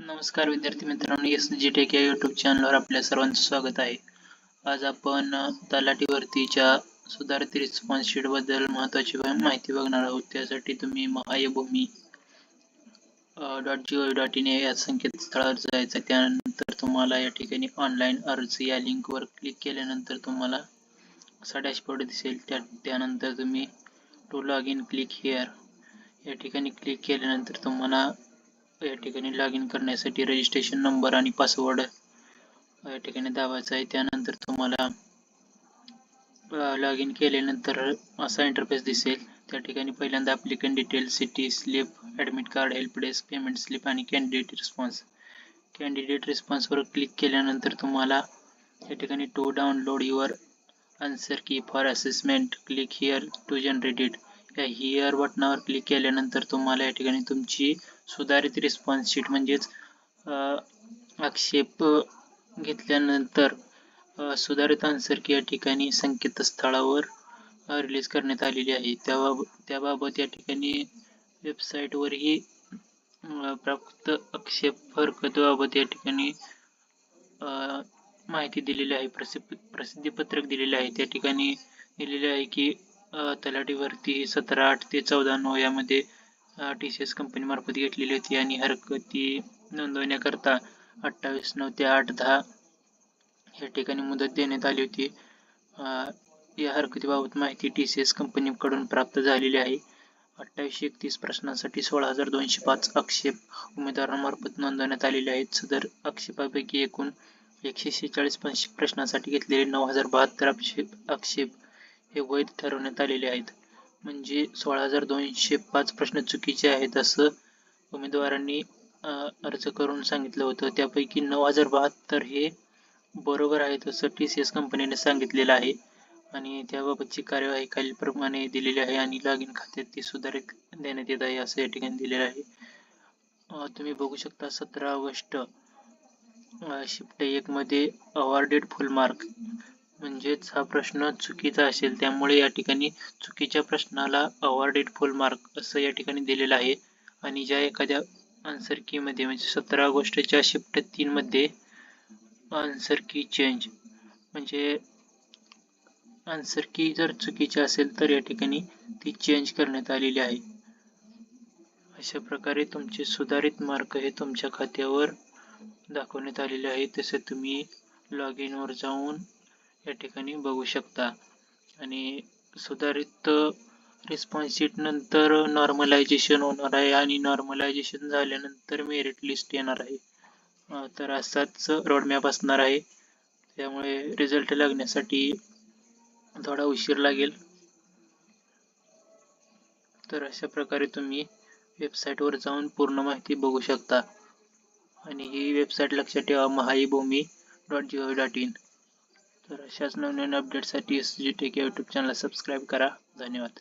नमस्कार विद्यार्थी मित्रांनो, एस जी टेक या यूट्यूब चॅनलवर आपल्या सर्वांचं स्वागत आहे. आज आपण तलाठी भरतीच्या सुधारित रिस्पॉन्स शीट बद्दल महत्त्वाची माहिती बघणार आहोत. त्यासाठी तुम्ही mahayabhumi.gov.in या संकेतस्थळावर जायचं. त्यानंतर तुम्हाला या ठिकाणी ऑनलाईन अर्ज या लिंकवर क्लिक केल्यानंतर तुम्हाला असा डॅशबोर्ड दिसेल. त्यानंतर तुम्ही to log in click here या ठिकाणी क्लिक केल्यानंतर तुम्हाला या ठिकाणी लॉग इन करण्यासाठी रजिस्ट्रेशन नंबर आणि पासवर्ड या ठिकाणी दाबायचा आहे. त्यानंतर तुम्हाला लॉग इन केल्यानंतर असा इंटरफेस दिसेल. त्या ठिकाणी पहिल्यांदा applicant details, city, slip, admit card, help desk, payment slip आणि कॅन्डिडेट रिस्पॉन्सवर क्लिक केल्यानंतर तुम्हाला या ठिकाणी to download your answer key for assessment click here to generate it या हिअर बटनावर क्लिक केल्यानंतर तुम्हाला या ठिकाणी तुमची सुधारित रिस्पॉन्स शीट म्हणजेच आक्षेप घेतल्यानंतर सुधारित आन्सर की या ठिकाणी संकेतस्थळावर रिलीज करण्यात आलेली आहे. त्याबाबत या ठिकाणी वेबसाईटवरही प्राप्त आक्षेप हरकतीबाबत या ठिकाणी माहिती दिलेली आहे. प्रसिद्धीपत्रक दिलेले आहे. त्या ठिकाणी दिलेले आहे की तलाठी भरती 17/8 ते 14/9 यामध्ये TCS कंपनी मार्फत घेतलेली होती आणि हरकती नोंदवण्याकरता 28/9 ते 8/10 या ठिकाणी मुदत देण्यात आली होती. या हरकतीबाबत माहिती TCS कंपनीकडून प्राप्त झालेली आहे. 2831 प्रश्नांसाठी 16,205 आक्षेप उमेदवारांमार्फत नोंदवण्यात आलेले आहेत. सदर आक्षेपापैकी एकूण 146 प्रश्नांसाठी घेतलेले 9,072 आक्षेप हे वैध ठरवण्यात आलेले आहेत. म्हणजे 16,205 प्रश्न चुकीचे आहेत असं उमेदवारांनी अर्ज करून सांगितलं होतं. त्यापैकी 9,072 हे बरोबर आहेत असं TCS कंपनीने सांगितलेलं आहे आणि त्याबाबतची कार्यवाही खालीलप्रमाणे दिलेली आहे आणि लॉग इन खात्यात ती सुधारित देण्यात येत आहे असं या ठिकाणी दिलेलं आहे. तुम्ही बघू शकता 17 ऑगस्ट शिफ्ट 1 मध्ये अवॉर्डेड फुल मार्क म्हणजेच हा प्रश्न चुकीचा असेल त्यामुळे या ठिकाणी चुकीच्या प्रश्नाला अवॉर्डेड फुल मार्क असं या ठिकाणी दिलेलं आहे. आणि ज्या एखाद्या आन्सर की मध्ये म्हणजे 17 ऑगस्टच्या शिफ्ट 3 मध्ये आन्सर की चेंज म्हणजे आन्सर की जर चुकीची असेल तर या ठिकाणी ती चेंज करण्यात आलेली आहे. अशा प्रकारे तुमचे सुधारित मार्क हे तुमच्या खात्यावर दाखवण्यात आलेले आहे. तसे तुम्ही लॉग इन वर जाऊन या ठिकाणी बघू शकता. आणि सुधारित रिस्पॉन्स शीट नंतर नॉर्मलायझेशन होणार आहे आणि नॉर्मलायझेशन झाल्यानंतर मेरिट लिस्ट येणार आहे. तर असाच रोडमॅप असणार आहे. त्यामुळे रिझल्ट लागण्यासाठी थोडा उशीर लागेल. तर अशा प्रकारे तुम्ही वेबसाईटवर जाऊन पूर्ण माहिती बघू शकता. आणि ही वेबसाईट लक्षात ठेवा mahayabhumi.gov.in. तर अशाच नवनवीन अपडेटसाठी SG टेक या यूट्यूब चॅनलला सबस्क्राईब करा. धन्यवाद.